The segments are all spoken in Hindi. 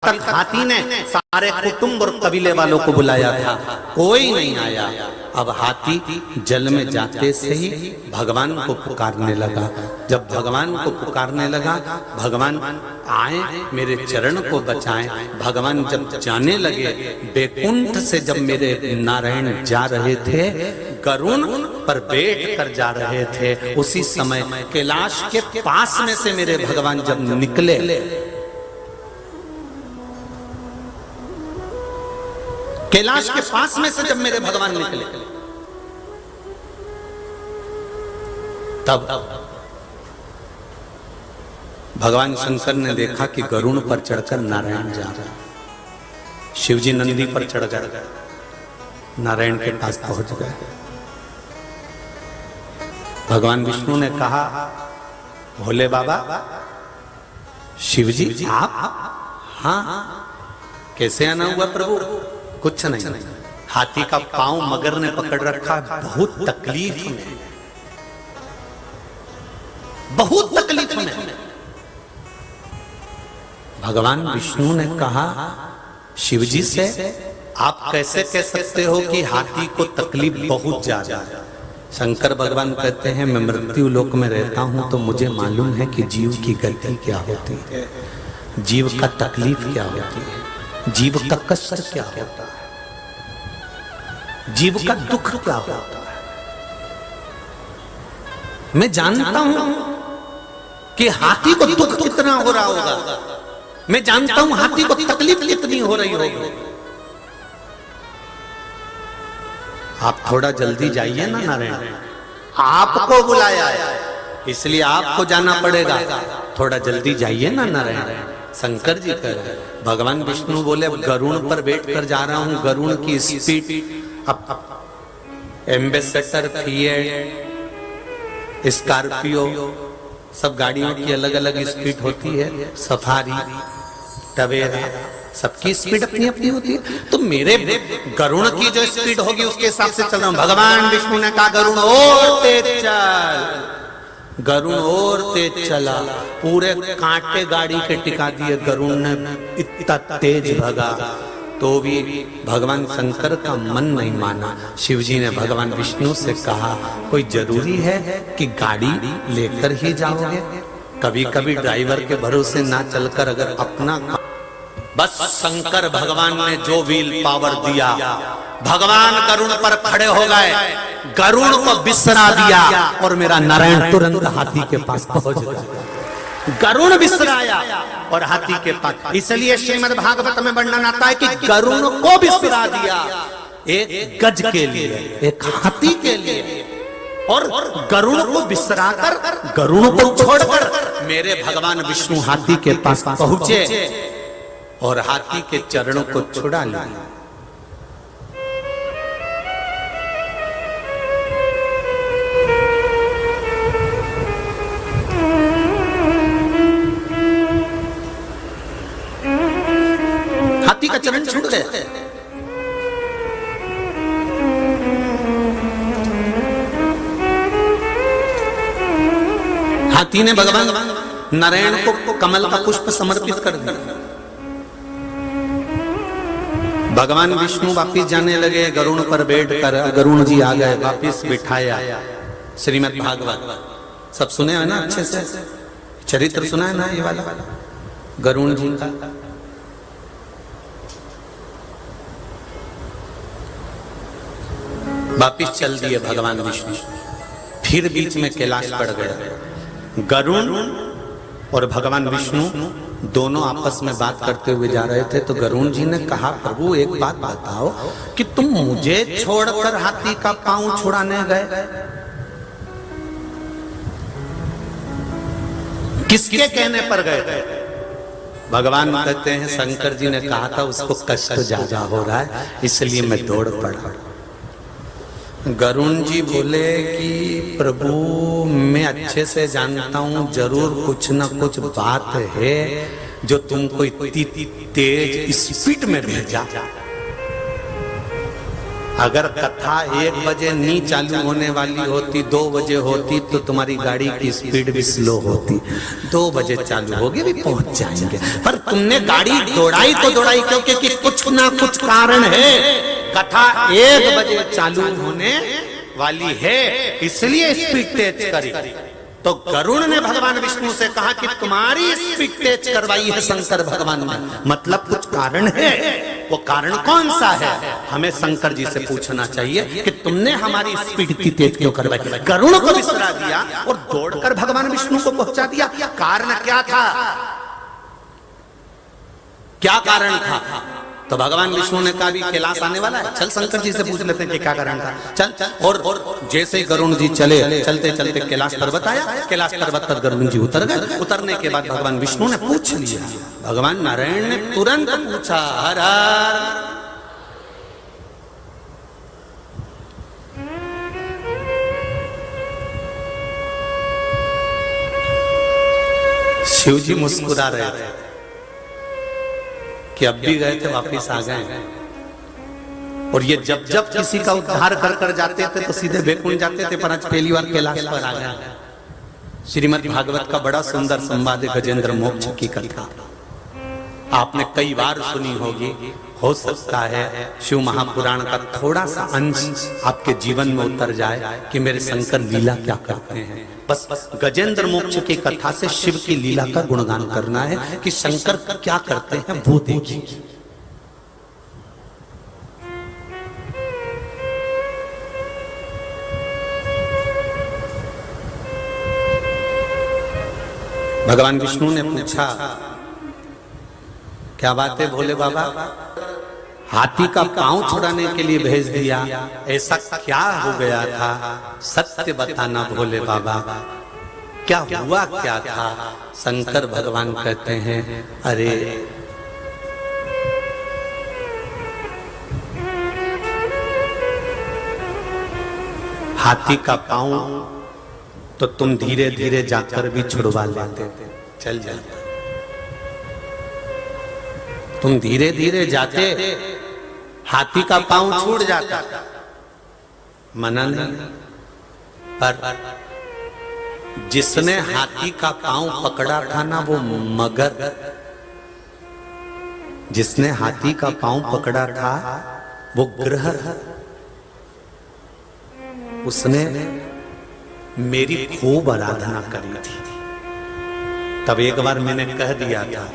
तक हाथी ने सारे कुटुंब और कबीले वालों को बुलाया था, कोई नहीं आया। अब हाथी जल में जाते से ही भगवान को पुकारने लगा। जब भगवान को पुकारने लगा, भगवान आए मेरे चरण को बचाएं। भगवान जब जाने लगे, बैकुंठ से जब मेरे नारायण जा रहे थे, गरुण पर बैठ कर जा रहे थे, उसी समय कैलाश के पास में से मेरे भगवान जब निकले, कैलाश के पास में से जब मेरे भगवान निकले, तब भगवान शंकर ने देखा कि गरुड़ पर चढ़कर नारायण जा रहा है। शिवजी नंदी पर चढ़ गए, नारायण के पास पहुंच गए। भगवान विष्णु ने कहा, भोले बाबा, शिवजी आप? हाँ, कैसे आना हुआ प्रभु? कुछ नहीं, हाथी का पांव मगर ने पकड़ रखा, बहुत तकलीफ में, बहुत तकलीफ में। भगवान विष्णु ने कहा, शिवजी से आप कैसे कह सकते हो कि हाथी को तकलीफ बहुत ज्यादा है? शंकर भगवान कहते हैं, मैं मृत्यु लोक में रहता हूं तो मुझे मालूम है कि जीव की गति क्या होती है, जीव का तकलीफ क्या होती है, जीव का कष्ट क्या होता है, जीव का दुख क्या होता है। मैं जानता हूं कि हाथी को दुख कितना हो रहा होगा, मैं जानता हूं हाथी को तकलीफ कितनी हो रही होगी। आप थोड़ा जल्दी जाइए ना नारायण, आपको बुलाया है इसलिए आपको जाना पड़ेगा, थोड़ा जल्दी जाइए ना नारायण। शंकर जी कह रहे, भगवान विष्णु बोले, गरुड़ पर बैठकर जा रहा हूं, गरुड़ की स्पीड, अब एम्बेसडर, फिएट, स्कॉर्पियो, सब गाड़ियों की अलग अलग स्पीड होती है, सफारी, टवेरा, सबकी स्पीड अपनी अपनी होती है। तो मेरे गरुड़ की जो स्पीड होगी उसके हिसाब से चल रहा हूं। भगवान विष्णु ने कहा, गरुड़ और तेज चल। गरुड़ और तेज चला, पूरे कांटे गाड़ी के टिका दिए। गरुड़ ने इतना तेज भगा तो भी भगवान शंकर का मन नहीं माना। शिवजी ने भगवान विष्णु से कहा, कोई जरूरी है कि गाड़ी लेकर ही जाओगे? कभी कभी ड्राइवर के भरोसे ना चलकर अगर अपना, बस शंकर भगवान ने जो व्हील पावर दिया, भगवान गरुड़ पर खड़े हो गए, गरुड़ को बिसरा दिया और मेरा नारायण तुरंत हाथी के पास पहुंच गया। गरुड़ बिसराया और हाथी के पास। इसलिए श्रीमद् भागवत में वर्णन आता है कि गरुड़ को बिसरा दिया एक गज के लिए, एक हाथी के लिए, और गरुड़ को बिसराकर, गरुड़ को छोड़कर मेरे भगवान विष्णु हाथी के पास पहुंचे और हाथी के चरणों को छुड़ा लिया। हाथी का चरण छूट गया। हाथी ने भगवान नारायण को कमल का पुष्प समर्पित कर दिया। भगवान विष्णु वापिस जाने लगे, गरुड़ पर बैठकर गरुड़ जी आ गए, वापिस बिठाया। श्रीमद् भागवत सब सुने हैं ना, अच्छे से चरित्र सुना है ना ये वाला गरुड़ जी का। वापिस चल दिए भगवान विष्णु, फिर बीच में कैलाश पड़ गया। गरुड़ और भगवान विष्णु दोनों आपस में बात करते हुए जा रहे थे, तो गरुड़ जी ने कहा, प्रभु एक बात बताओ कि तुम मुझे छोड़कर हाथी का पांव छुड़ाने गए, किसके कहने पर गए थे? भगवान कहते हैं, शंकर जी ने कहा था उसको कष्ट ज्यादा हो रहा है इसलिए मैं दौड़ पड़ा। गरुड़ जी बोले कि प्रभु मैं अच्छे से जानता हूं, जरूर कुछ ना कुछ बात है जो तुमको इतनी तेज स्पीड में भेजा। अगर कथा 1 बजे नहीं चालू होने वाली होती, 2 बजे होती, तो तुम्हारी गाड़ी की स्पीड भी स्लो होती। 2 बजे चालू होगी भी पहुंच जाएंगे, पर तुमने गाड़ी दौड़ाई तो दौड़ाई क्योंकि कुछ ना कुछ कारण है। कथा 1 बजे चालू होने वाली है, इसलिए स्पीड तेज करी। तो गरुड़ ने भगवान विष्णु से कहा कि तुम्हारी स्पीड तेज करवाई है शंकर भगवान ने, मतलब कुछ कारण है। वो कारण कौन सा है, हमें शंकर जी से पूछना चाहिए कि तुमने हमारी स्पीड इतनी तेज क्यों करवाई। गरुड़ को विसरा दिया और दौड़कर भगवान विष्णु को पहुंचा दिया। कारण क्या था, क्या कारण था? तो भगवान विष्णु ने कहा भी कैलाश आने वाला है, चल शंकर जी से पूछ लेते हैं कि क्या कारण था। चल, और जैसे ही गरुड़ जी चले, चलते चलते कैलाश पर्वत आया। कैलाश पर्वत पर गरुड़ जी उतर गए। उतरने के बाद भगवान विष्णु ने पूछ लिया, भगवान नारायण ने तुरंत पूछा, हर हर। शिव जी मुस्कुरा रहे थे कि अब भी गए थे वापिस आ गए। और ये जब जब किसी का उद्धार कर कर जाते थे तो सीधे वैकुंठ जाते थे, पर आज पहली बार कैलाश पर आ गए। श्रीमद् भागवत का बड़ा सुंदर संवाद है गजेंद्र मोक्ष की कथा, आपने कई बार सुनी होगी। हो सकता है शिव महापुराण का थोड़ा सा अंश आपके जीवन में उतर जाए कि मेरे शंकर लीला क्या करते हैं। बस गजेंद्र मोक्ष की कथा से शिव की लीला का गुणगान करना है कि शंकर क्या करते हैं वो देखिए। भगवान विष्णु ने पूछा, क्या बात है भोले बाबा, हाथी का पांव छुड़ाने के लिए भेज दिया, ऐसा क्या हो गया था, सत्य बताना भोले बाबा, क्या हुआ क्या था। शंकर भगवान कहते हैं, अरे हाथी का पांव तो तुम धीरे धीरे जाकर भी छुड़वा लेते, चल जाते। तुम धीरे धीरे जाते, हाथी का पांव छूट जाता, मना नहीं। पर जिसने हाथी का पांव पकड़ा था ना, वो मगर, जिसने हाथी का पांव पकड़ा था वो ग्रह, उसने मेरी खूब आराधना करी थी। तब एक बार मैंने कह दिया था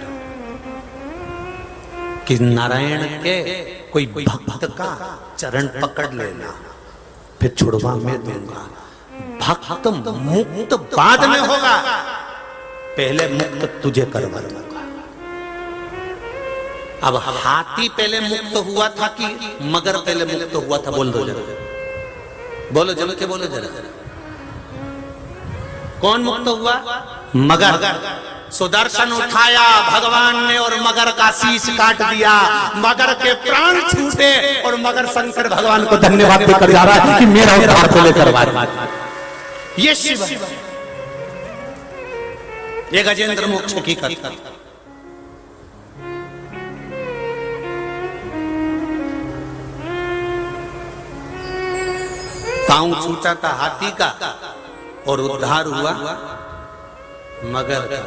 कि नारायण के कोई भक्त का चरण पकड़ लेना, फिर छुड़वा मैं दूंगा। भक्त मुक्त बाद में होगा, पहले मुक्त तुझे करवा दूंगा। अब हाथी पहले मुक्त हुआ था कि मगर पहले मुक्त हुआ था? बोल दो जरा, बोलो जम के बोलो जरा, कौन मुक्त हुआ? मगर। सुदर्शन उठाया भगवान ने और मगर का शीश काट दिया, मगर के प्राण छूटे और मगर शंकर भगवान को धन्यवाद देकर जा रहा है कि मेरा उद्धार को लेकर ये शिव, ये गजेंद्र मोक्ष की कथा। पांव छूटा था हाथी का और उद्धार हुआ मगर का।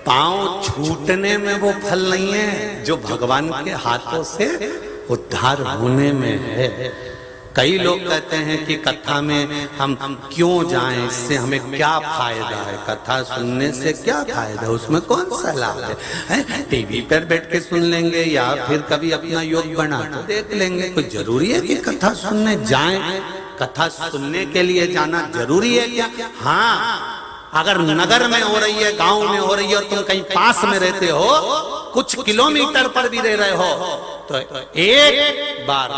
पांव छूटने में वो फल नहीं है जो भगवान के हाथों से उद्धार होने में है। कई लोग कहते हैं कि कथा में हम क्यों जाएं, इससे हमें क्या फायदा है, कथा सुनने से क्या फायदा है, उसमें कौन सा लाभ है? टीवी पर बैठ के सुन लेंगे या फिर कभी अपना योग बना तो देख लेंगे। कोई जरूरी है कि कथा सुनने जाएं? कथा सुनने के लिए जाना जरूरी है क्या? हाँ, अगर नगर में हो रही है, गांव में हो रही है और तुम कहीं पास में रहते हो, कुछ किलोमीटर पर भी रह रहे हो, तो एक बार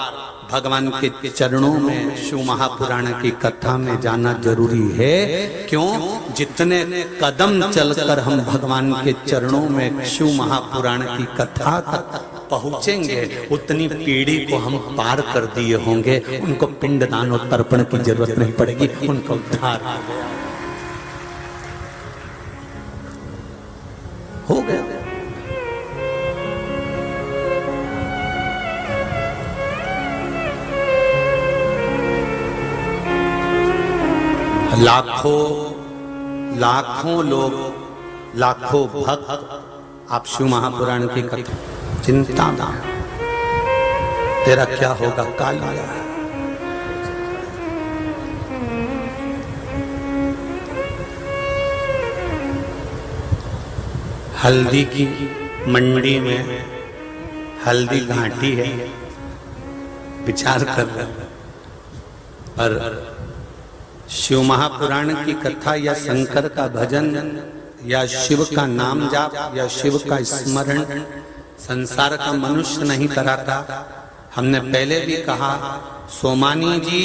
भगवान के चरणों में शिव महापुराण की कथा में जाना जरूरी है। क्यों? जितने कदम चलकर हम भगवान के चरणों में शिव महापुराण की कथा तक पहुंचेंगे, उतनी पीढ़ी को हम पार कर दिए होंगे। उनको पिंडदान और तर्पण की जरूरत नहीं पड़ेगी, उनका उद्धार हो गया। लाखों लोग, लाखों भक्त आप शिव महापुराण की कथा चिंता ना, तेरा क्या होगा कालिया। हल्दी की मंडी में हल्दी घाटी है, विचार कर रहे, पर शिव महापुराण की कथा या शंकर का भजन या शिव का नाम जाप या शिव का स्मरण संसार का मनुष्य नहीं कराता। हमने पहले भी कहा, सोमानी जी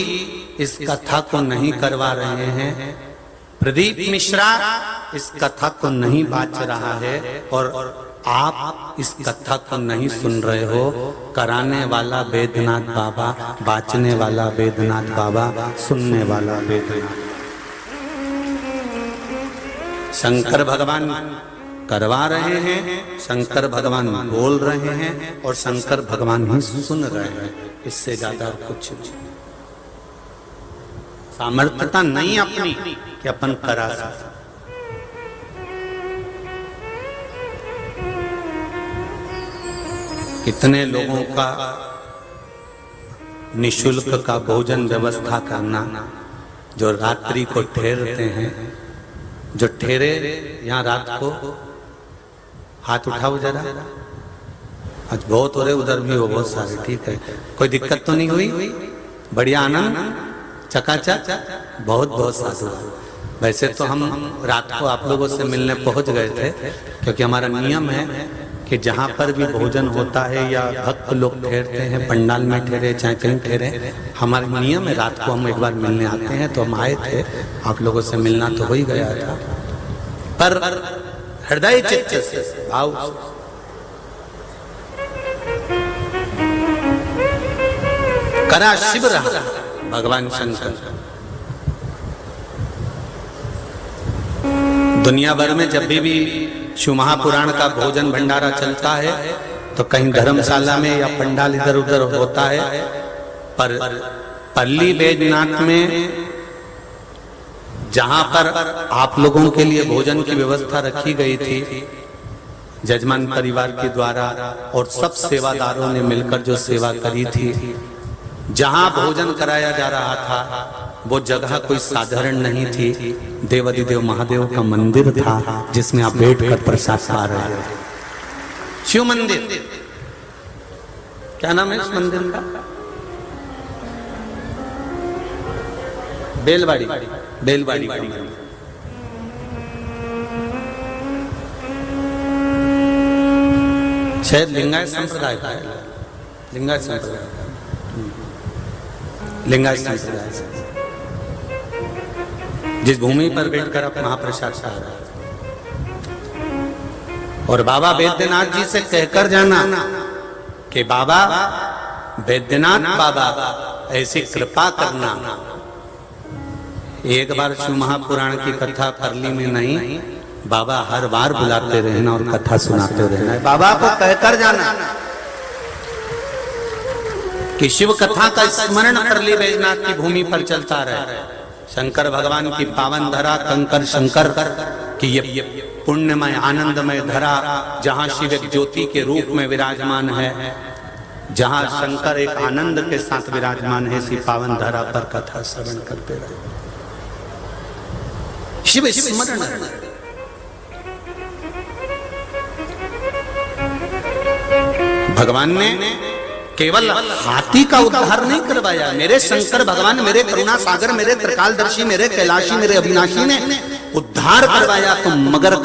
इस कथा को नहीं करवा रहे हैं, प्रदीप मिश्रा इस कथा को नहीं बाच रहा है, और आप इस कथा को नहीं सुन रहे हो। कराने वाला बैद्यनाथ बाबा, बाचने वाला बैद्यनाथ बाबा, सुनने वाला बैद्यनाथ। शंकर भगवान करवा रहे हैं, शंकर भगवान बोल रहे हैं, और शंकर भगवान ही सुन रहे हैं। इससे ज्यादा कुछ नहीं। सामर्थ्यता नहीं अपनी कि अपन करा सकते। कितने लोगों का निशुल्क का भोजन व्यवस्था करना, जो रात्रि को ठहरते हैं, जो ठहरे यहाँ रात को, हाथ उठाओ जरा। आज बहुत हो रहे, उधर भी हो बहुत सारे, ठीक है, कोई दिक्कत तो नहीं हुई, बढ़िया आनंद चकाचक, बहुत बहुत साधु। वैसे तो हम रात को आप लोगों से मिलने पहुंच गए थे, क्योंकि हमारा नियम है कि जहाँ पर भी भोजन होता है या भक्त लोग ठहरते हैं, पंडाल में ठहरे चाहे कहीं ठहरे, हमारा नियम है रात को हम एक बार मिलने आते हैं। तो हम आए थे, आप लोगों से मिलना तो हो ही गया था, पर हृदय चित्त से भाव करा शिव रहा भगवान शंकर। दुनिया भर में जब भी शिव महापुराण का भोजन भंडारा चलता है तो कहीं धर्मशाला में या पंडाल इधर उधर होता है, पर पल्ली बैजनाथ में जहां पर आप लोगों के लिए भोजन की व्यवस्था रखी गई थी जजमान परिवार के द्वारा, और सब सेवादारों ने मिलकर जो सेवा करी थी, जहां भोजन कराया जा रहा था वो जगह कोई साधारण नहीं थी। देवाधिदेव महादेव का मंदिर था, जिसमें आप बैठकर प्रसाद पा रहे थे। शिव मंदिर, क्या नाम है इस मंदिर का? बेलवाड़ी, बेलवाड़ी का मंदिर। शायद लिंगायत संप्रदाय का है, लिंगायत संप्रदाय, लिंगायत संप्रदाय से जिस भूमि पर बैठकर आप महाप्रसाद खा रहे हैं। और बाबा बैद्यनाथ जी से कहकर जाना कि बाबा बैद्यनाथ बाबा ऐसी कृपा करना। एक बार शिव महापुराण की कथा करली में नहीं, बाबा हर बार बुलाते रहना और कथा सुनाते रहना है। बाबा को कहकर जाना कि शिव कथा का स्मरण करली बैजनाथ की भूमि पर चलता रहे। शंकर भगवान की पावन धरा, कंकर शंकर की ये पुण्यमय आनंदमय धरा, जहाँ शिव एक ज्योति के रूप में विराजमान है, जहाँ शंकर एक आनंद के साथ विराजमान है, इसी पावन धरा पर कथा श्रवण करते रहे। शिव स्मरण भगवान ने केवल हाथी का उद्धार नहीं करवाया, मेरे शंकर भगवान, मेरे करुणा सागर, मेरे त्रिकालदर्शी, मेरे कैलाशी, मेरे अविनाशी ने उद्धार करवाया तो मगर का